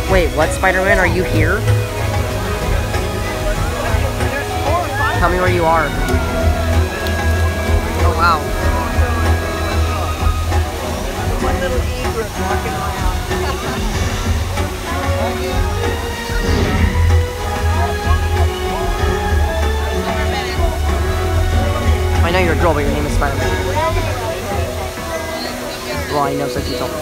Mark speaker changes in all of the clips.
Speaker 1: Wait, what, Spider-Man? Are you here? Tell me where you are. Oh, wow.
Speaker 2: One little egret walking around.
Speaker 1: I know you're a girl, but your name is Spider-Man. Well, I know since you told me.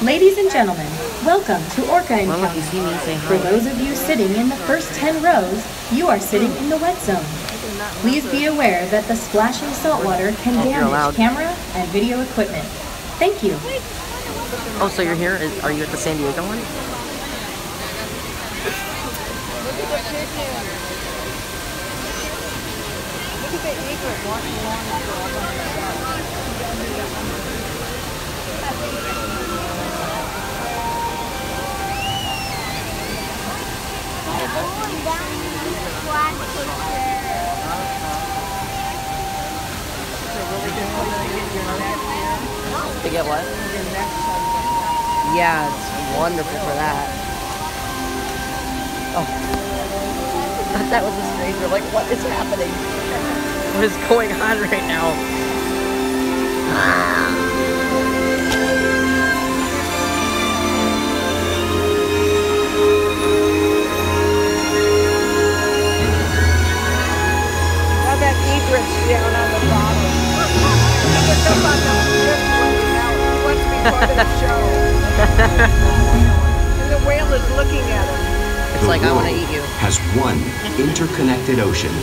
Speaker 3: Ladies and gentlemen, welcome to Orca
Speaker 1: Well,
Speaker 3: Encounter.
Speaker 1: if you see me, say hi.
Speaker 3: For those of you sitting in the first 10 rows, you are sitting in the wet zone. Please be aware that the splashing saltwater can damage camera and video equipment. Thank you.
Speaker 1: Oh, so you're here? Are you at the San Diego one?
Speaker 2: Look at the egret walking along the
Speaker 1: To get what? Yeah, it's wonderful for that. Oh. That was a stranger. Like, what is happening? What is going on right now?
Speaker 2: Now that egret's down on the bottom. It's up on the cliff now. He wants to be part of the show. And the whale is looking at him.
Speaker 1: It's like, I want to eat you.
Speaker 4: Has one interconnected ocean,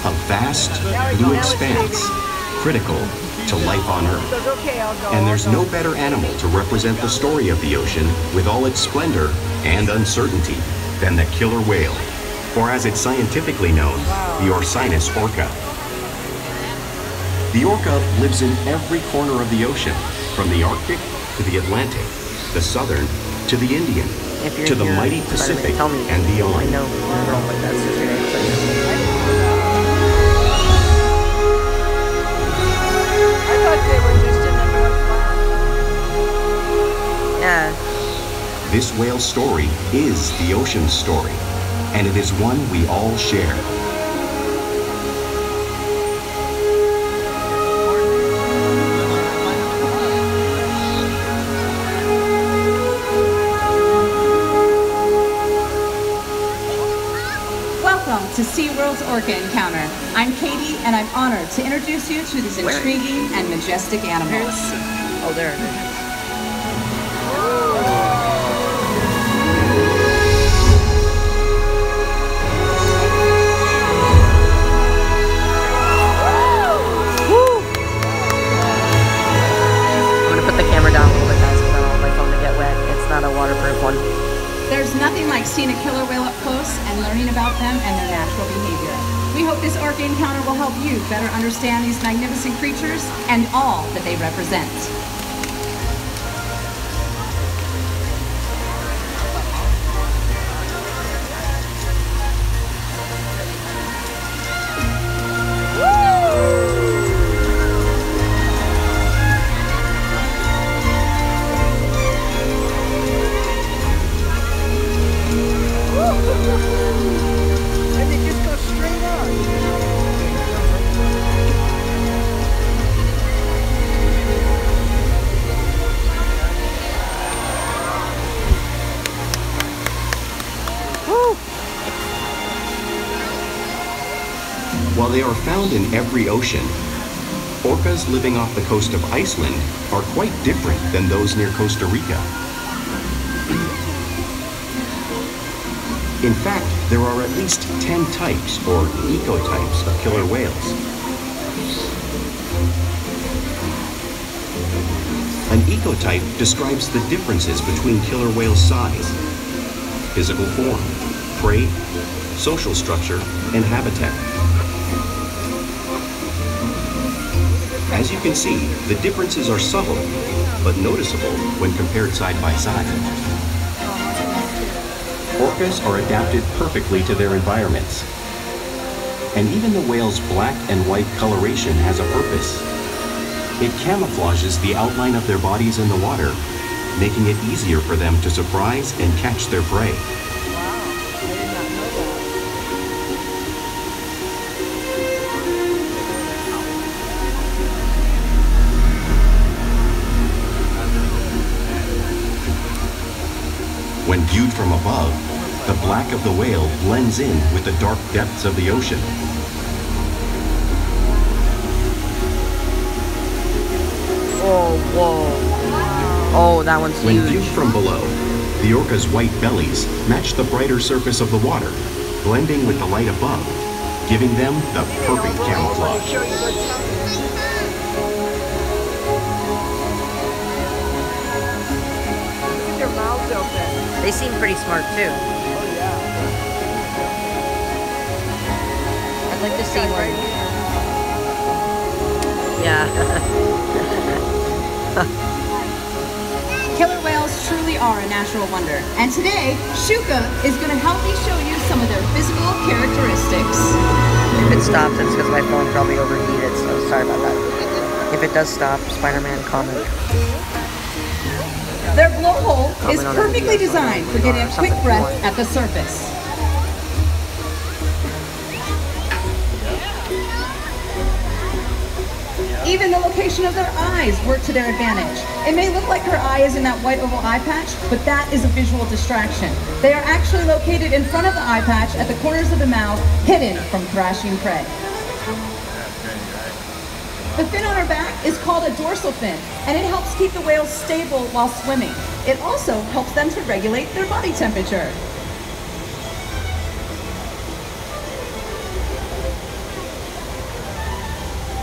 Speaker 4: a vast blue expanse, critical to life on Earth.
Speaker 2: He says, okay, I'll go.
Speaker 4: And there's no better animal to represent the story of the ocean with all its splendor and uncertainty than the killer whale, or as it's scientifically known, the Orcinus orca. The orca lives in every corner of the ocean, from the Arctic to the Atlantic, the Southern to the Indian, to the mighty Pacific
Speaker 1: tell me.
Speaker 4: and beyond.
Speaker 1: I know you're a girl, but that's just your name. So
Speaker 2: I thought they were just in the Northwest.
Speaker 1: yeah.
Speaker 4: This whale story is the ocean's story, and it is one we all share.
Speaker 5: Welcome to SeaWorld's Orca Encounter. I'm Katie, and I'm honored to introduce you to these intriguing and majestic animals.
Speaker 1: Oh, there. I'm gonna put the camera down a little bit, guys, because I don't want my phone to get wet. It's not a waterproof one.
Speaker 5: There's nothing like seeing a killer whale up close and learning about them and their natural behavior. We hope this Orca Encounter will help you better understand these magnificent creatures and all that they represent.
Speaker 2: And they just go straight on.
Speaker 4: they are found in every ocean, orcas living off the coast of Iceland are quite different than those near Costa Rica. In fact, there are at least 10 types or ecotypes of killer whales. An ecotype describes the differences between killer whale size, physical form, prey, social structure, and habitat. As you can see, the differences are subtle, but noticeable when compared side by side. Orcas are adapted perfectly to their environments. And even the whale's black and white coloration has a purpose. It camouflages the outline of their bodies in the water, making it easier for them to surprise and catch their prey. When viewed from above, the black of the whale blends in with the dark depths of the ocean.
Speaker 1: Oh, whoa. Oh, that one's huge.
Speaker 4: When viewed from below, the orca's white bellies match the brighter surface of the water, blending with the light above, giving them the perfect camouflage.
Speaker 2: Their mouths open.
Speaker 1: They seem pretty smart too.
Speaker 2: Oh yeah.
Speaker 1: I'd like to see one. Yeah.
Speaker 5: Killer whales truly are a natural wonder. And today, Shuka is going to help me show you some of their physical characteristics.
Speaker 1: If it stops, it's because my phone probably overheated, so sorry about that. If it does stop, Spider-Man, comment.
Speaker 5: Their blowhole is
Speaker 1: Comment on that
Speaker 5: perfectly
Speaker 1: video,
Speaker 5: designed for getting a quick breath at the surface. Even the location of their eyes work to their advantage. It may look like her eye is in that white oval eye patch, but that is a visual distraction. They are actually located in front of the eye patch at the corners of the mouth, hidden from thrashing prey. The fin on her back is called a dorsal fin, and it helps keep the whales stable while swimming. It also helps them to regulate their body temperature.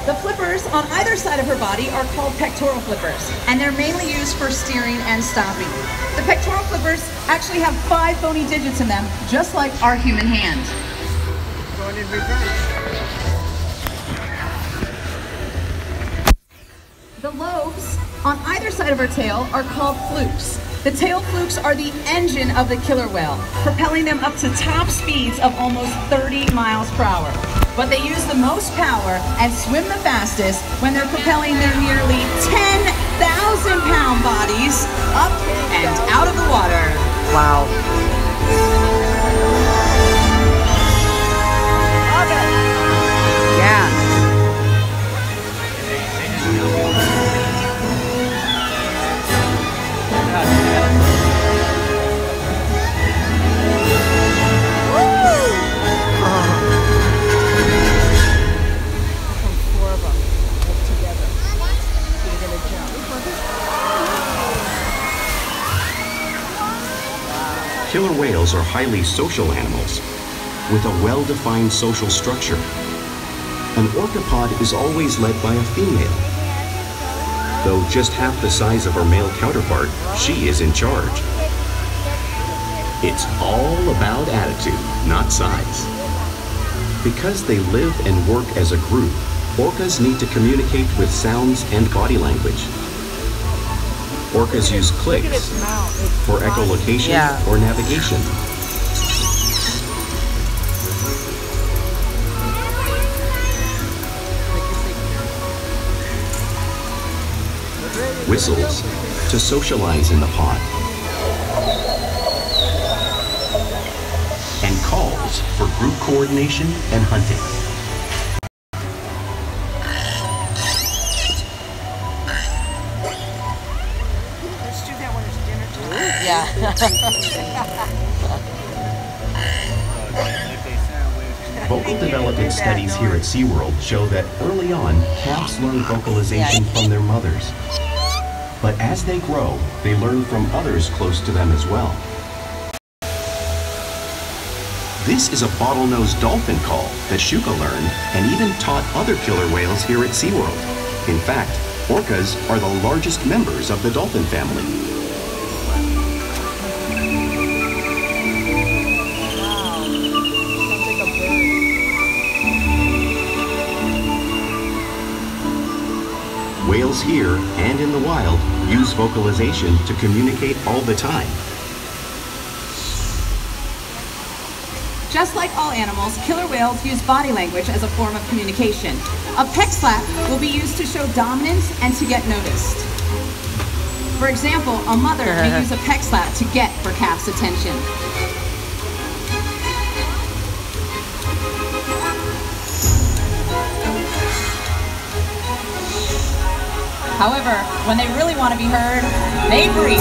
Speaker 5: The flippers on either side of her body are called pectoral flippers, and they're mainly used for steering and stopping. The pectoral flippers actually have 5 bony digits in them, just like our human hand.
Speaker 2: Going in reverse.
Speaker 5: The lobes on either side of her tail are called flukes. The tail flukes are the engine of the killer whale, propelling them up to top speeds of almost 30 miles per hour. But they use the most power and swim the fastest when they're propelling their nearly 10,000-pound bodies up and out of the water.
Speaker 1: Wow. Yeah.
Speaker 4: Killer whales are highly social animals with a well-defined social structure. An orcapod is always led by a female. Though just half the size of her male counterpart, she is in charge. It's all about attitude, not size. Because they live and work as a group, orcas need to communicate with sounds and body language. Orcas use clicks for echolocation or navigation. Whistles to socialize in the pod. And calls for group coordination and hunting.
Speaker 1: Yeah.
Speaker 4: Vocal development studies here at SeaWorld show that early on, calves learn vocalization from their mothers. But as they grow, they learn from others close to them as well. This is a bottlenose dolphin call that Shuka learned and even taught other killer whales here at SeaWorld. In fact, orcas are the largest members of the dolphin family. Whales here and in the wild use vocalization to communicate all the time.
Speaker 5: Just like all animals, killer whales use body language as a form of communication. A peck slap will be used to show dominance and to get noticed. For example, a mother may use a peck slap to get her calf's attention. However, when they really want to be heard, they breach.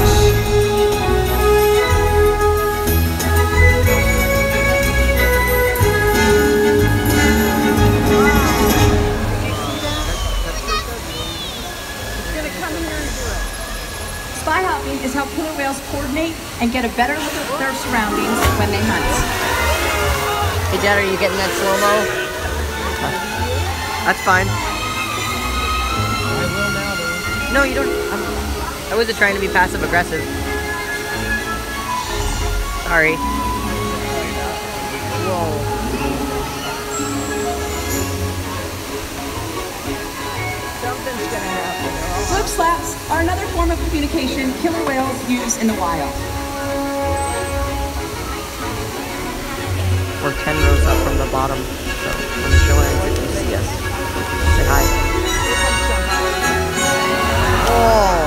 Speaker 5: Spy hopping is how killer whales coordinate and get a better look at their surroundings when they hunt.
Speaker 1: Hey Dad, are you getting that slow-mo? That's fine.
Speaker 2: I will now, though.
Speaker 1: No, you don't. I wasn't trying to be passive-aggressive. Sorry. Whoa.
Speaker 2: Something's gonna happen.
Speaker 5: Flip slaps are another form of communication killer whales use in the wild.
Speaker 1: We're 10 rows up from the bottom, so when the show ends, if you see us, say hi. Oh!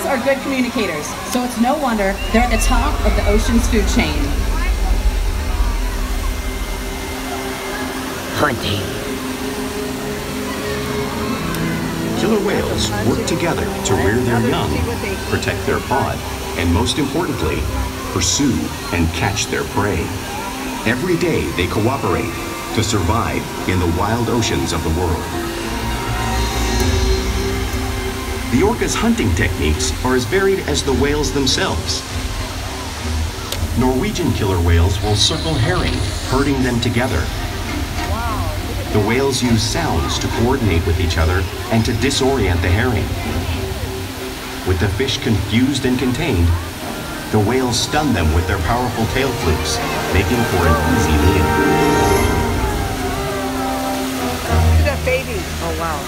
Speaker 5: Are good communicators, so it's no wonder they're at the top of the ocean's food chain.
Speaker 1: Hunting.
Speaker 4: Killer whales work together to rear their young, protect their pod, and most importantly, pursue and catch their prey. Every day they cooperate to survive in the wild oceans of the world. The orca's hunting techniques are as varied as the whales themselves. Norwegian killer whales will circle herring, herding them together. The whales use sounds to coordinate with each other and to disorient the herring. With the fish confused and contained, the whales stun them with their powerful tail flukes, making for an easy meal.
Speaker 2: Look at that baby.
Speaker 1: Oh, wow.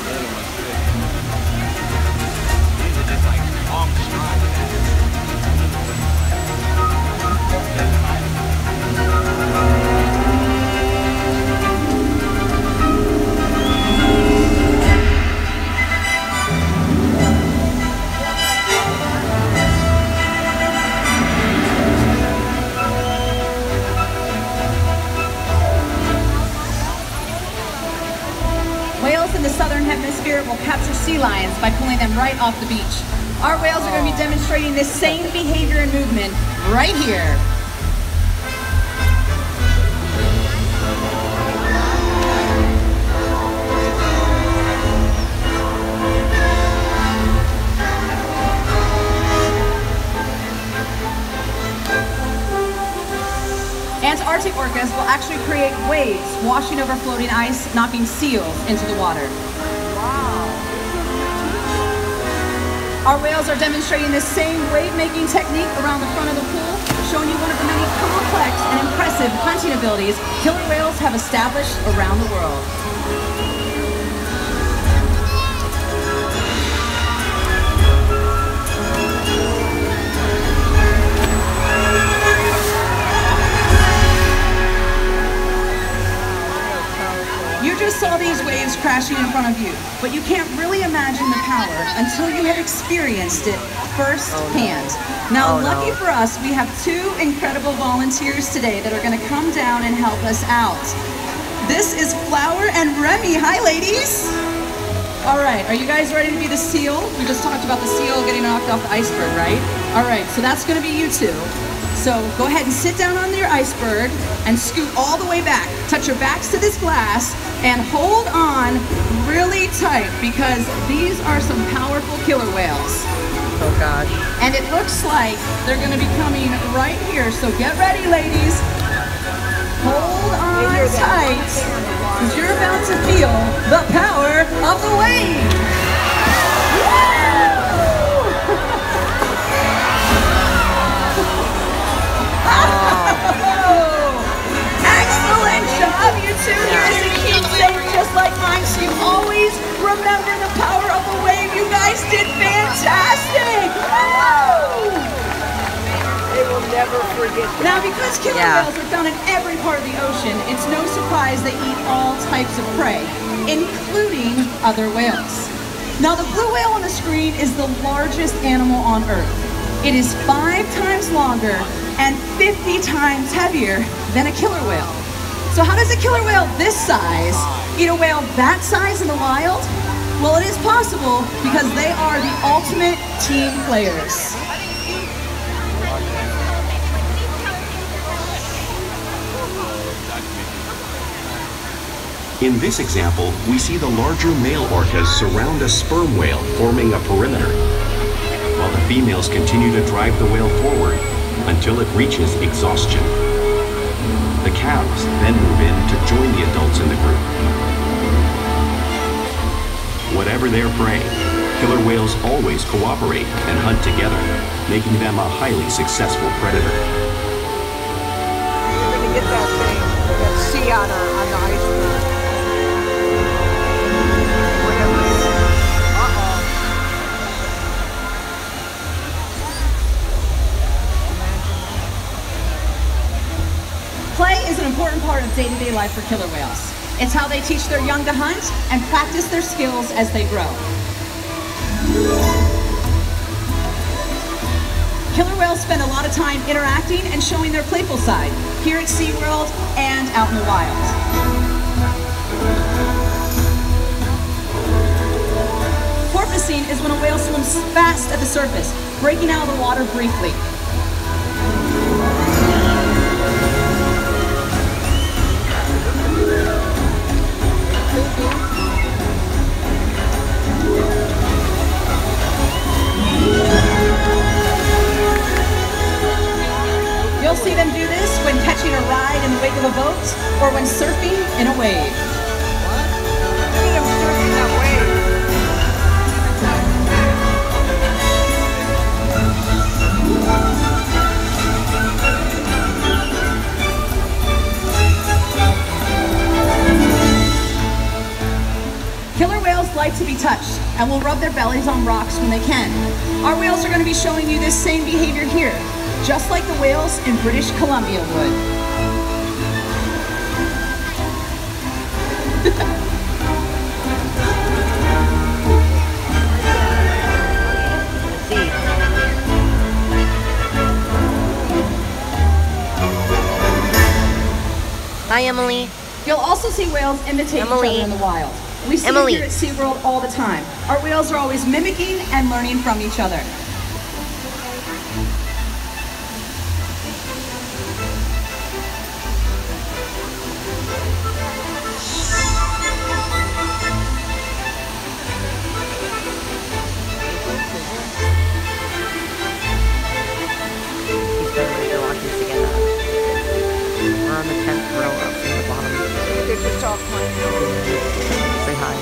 Speaker 5: Whales in the southern hemisphere will capture sea lions by pulling them right off the beach. Our whales are going to be demonstrating this same behavior and movement right here. Antarctic orcas will actually create waves washing over floating ice, knocking seals into the water. Our whales are demonstrating this same wave-making technique around the front of the pool, showing you one of the many complex and impressive hunting abilities killer whales have established around the world. You just saw these waves crashing and front of you, but you can't really imagine the power until you have experienced it firsthand. Now, lucky for us, we have two incredible volunteers today that are going to come down and help us out. This is Flower and Remy. Hi, ladies. All right, are you guys ready to be the seal? We just talked about the seal getting knocked off the iceberg, right? All right, so that's going to be you two. So go ahead and sit down on your iceberg and scoot all the way back. Touch your backs to this glass and hold on really tight because these are some powerful killer whales.
Speaker 1: Oh gosh.
Speaker 5: And it looks like they're going to be coming right here. So get ready, ladies. Hold on tight because you're about to feel the power of the wave. Excellent job, you two. Here's a keepsake just like mine, so you always remember the power of the wave. You guys did fantastic. Woo!
Speaker 2: They will never forget that.
Speaker 5: Now, because killer whales are found in every part of the ocean, it's no surprise they eat all types of prey, including other whales. Now, the blue whale on the screen is the largest animal on Earth. It is 5 times longer and 50 times heavier than a killer whale. So how does a killer whale this size eat a whale that size in the wild? Well, it is possible because they are the ultimate team players.
Speaker 4: In this example, we see the larger male orcas surround a sperm whale, forming a perimeter, while the females continue to drive the whale forward until it reaches exhaustion. The calves then move in to join the adults in the group. Whatever their prey, killer whales always cooperate and hunt together, making them a highly successful predator.
Speaker 2: You're going to get that thing, that sea otter on the iceberg.
Speaker 5: Play is an important part of day-to-day life for killer whales. It's how they teach their young to hunt and practice their skills as they grow. Killer whales spend a lot of time interacting and showing their playful side here at SeaWorld and out in the wild. Porpoising is when a whale swims fast at the surface, breaking out of the water briefly. You'll see them do this when catching a ride in the wake of a boat or when surfing in a wave.
Speaker 2: What? Look at them surfing that wave.
Speaker 5: Killer whales like to be touched and will rub their bellies on rocks when they can. Our whales are going to be showing you this same behavior here, just like the whales in British Columbia would.
Speaker 1: Hi, Emily.
Speaker 5: You'll also see whales imitate each other in the wild. We see it here at SeaWorld all the time. Our whales are always mimicking and learning from each other.
Speaker 1: We're on the 10th row up from the bottom.
Speaker 2: They're just all playing.
Speaker 1: Say hi.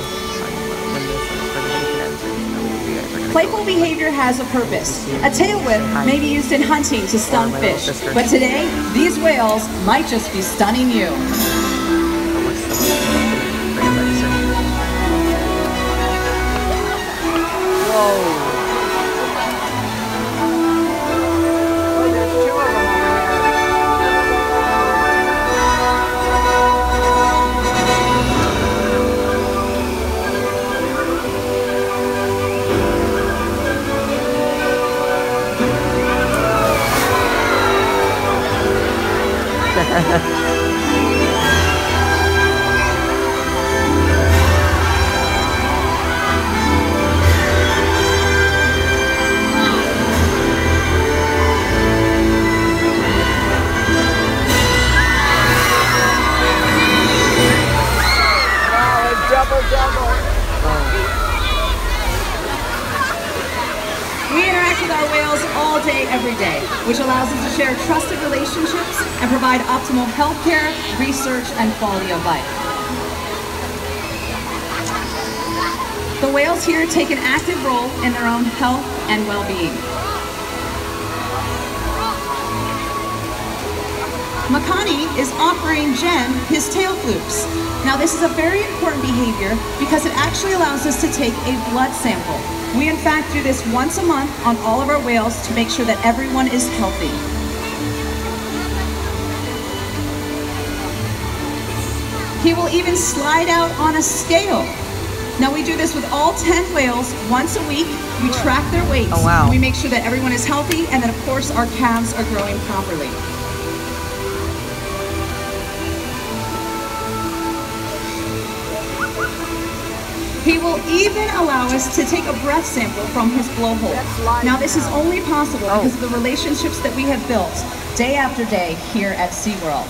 Speaker 5: Playful behavior has a purpose. A tail whip may be used in hunting to stun fish, but today, these whales might just be stunning you.
Speaker 1: Whoa.
Speaker 5: our whales all day, every day, which allows us to share trusted relationships and provide optimal healthcare, research, and quality of life. The whales here take an active role in their own health and well-being. Makani is offering Jen his tail flukes. Now this is a very important behavior because it actually allows us to take a blood sample. We in fact do this once a month on all of our whales to make sure that everyone is healthy. He will even slide out on a scale. Now we do this with all 10 whales once a week. We track their weights.
Speaker 1: Oh, wow.
Speaker 5: And we make sure that everyone is healthy and that of course our calves are growing properly. He will even allow us to take a breath sample from his blowhole. Now this is only possible because of the relationships that we have built day after day here at SeaWorld.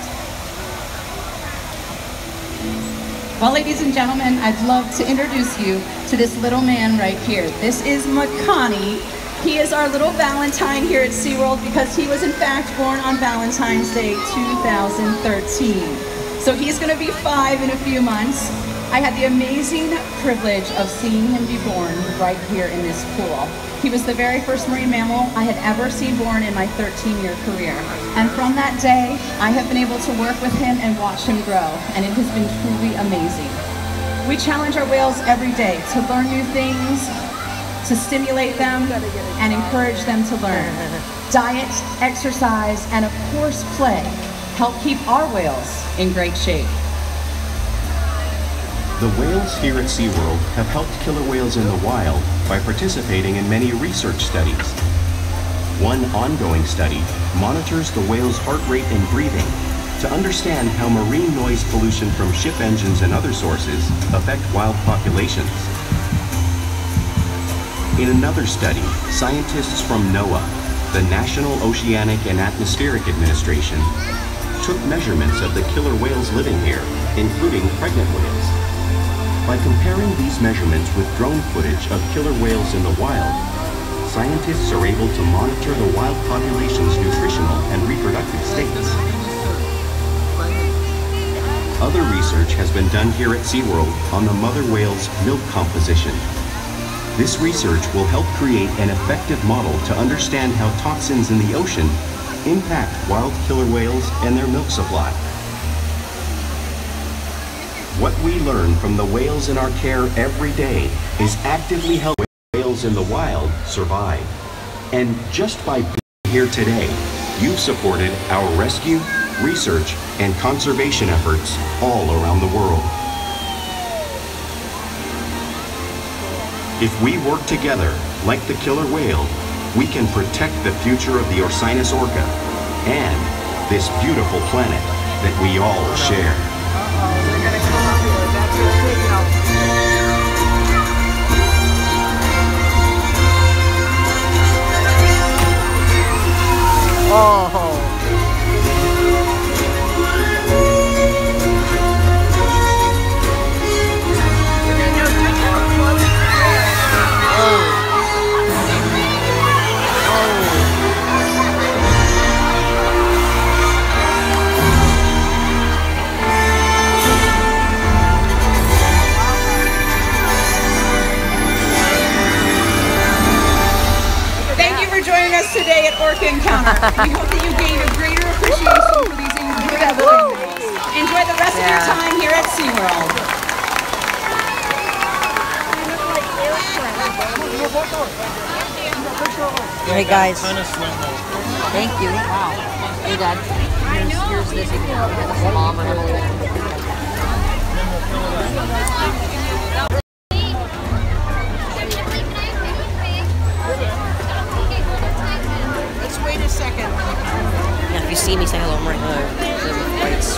Speaker 5: Well, ladies and gentlemen, I'd love to introduce you to this little man right here. This is Makani. He is our little Valentine here at SeaWorld because he was in fact born on Valentine's Day 2013. So he's going to be 5 in a few months. I had the amazing privilege of seeing him be born right here in this pool. He was the very first marine mammal I had ever seen born in my 13-year career. And from that day, I have been able to work with him and watch him grow, and it has been truly amazing. We challenge our whales every day to learn new things, to stimulate them, and encourage them to learn. Diet, exercise, and of course play help keep our whales in great shape.
Speaker 4: The whales here at SeaWorld have helped killer whales in the wild by participating in many research studies. One ongoing study monitors the whale's heart rate and breathing to understand how marine noise pollution from ship engines and other sources affect wild populations. In another study, scientists from NOAA, the National Oceanic and Atmospheric Administration, took measurements of the killer whales living here, including pregnant whales. By comparing these measurements with drone footage of killer whales in the wild, scientists are able to monitor the wild population's nutritional and reproductive states. Other research has been done here at SeaWorld on the mother whale's milk composition. This research will help create an effective model to understand how toxins in the ocean impact wild killer whales and their milk supply. What we learn from the whales in our care every day is actively helping whales in the wild survive. And just by being here today, you've supported our rescue, research, and conservation efforts all around the world. If we work together, like the killer whale, we can protect the future of the Orcinus orca and this beautiful planet that we all share.
Speaker 1: Oh.
Speaker 5: Joining us today at Orca Encounter. We hope that you gain a greater appreciation for these incredible animals. Enjoy the rest of your time here at SeaWorld.
Speaker 1: Hey guys. Thank you. Wow. Hey Dad. Here's this. Mom and
Speaker 2: Wait a second.
Speaker 1: Yeah, if you see me, say hello. I'm right now.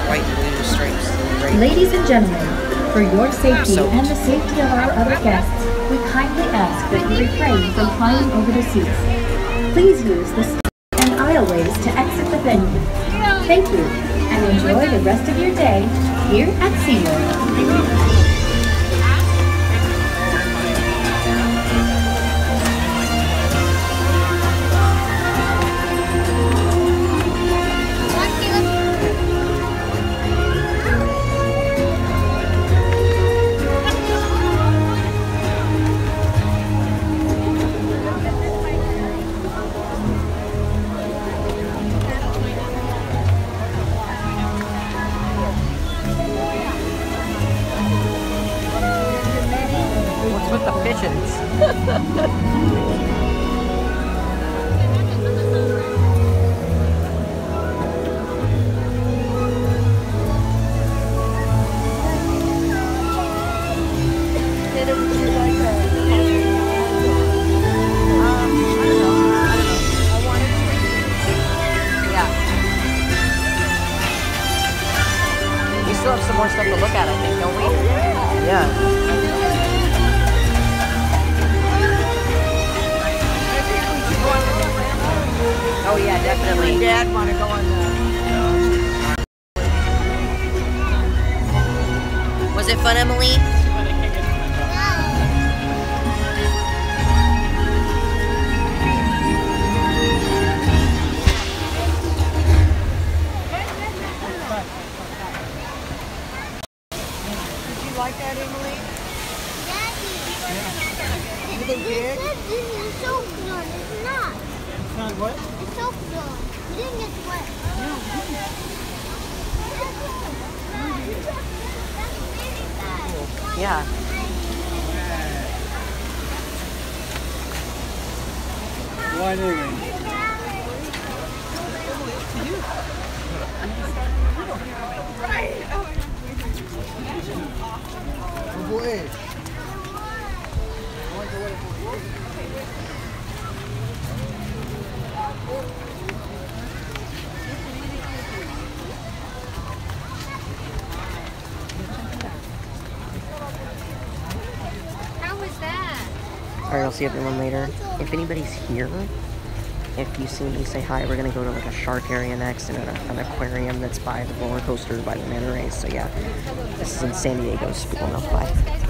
Speaker 1: White and blue stripes.
Speaker 3: Ladies and gentlemen, for your safety and the safety of our other guests, we kindly ask that you refrain from climbing over the seats. Please use the step and aisleways to exit the venue. Thank you, and enjoy the rest of your day here at SeaWorld.
Speaker 1: Still have some more stuff to look at, I think, don't we? Yeah. Oh yeah, definitely.
Speaker 2: Dad want to go on the...
Speaker 1: Was it fun, Emily?
Speaker 2: Like that, Emily?
Speaker 6: Daddy.
Speaker 2: You think big?
Speaker 6: This is soap zone. It's not.
Speaker 7: It's not what?
Speaker 6: It's soap zone. You didn't get wet.
Speaker 1: Yeah.
Speaker 7: Why anyway? Oh boy.
Speaker 6: How was that?
Speaker 1: Alright, I'll see everyone later. If anybody's here, if you see me, say hi. We're gonna go to like a shark area next and an aquarium that's by the roller coaster by the manta rays. So yeah, this is in San Diego. Spookle Milk. Bye.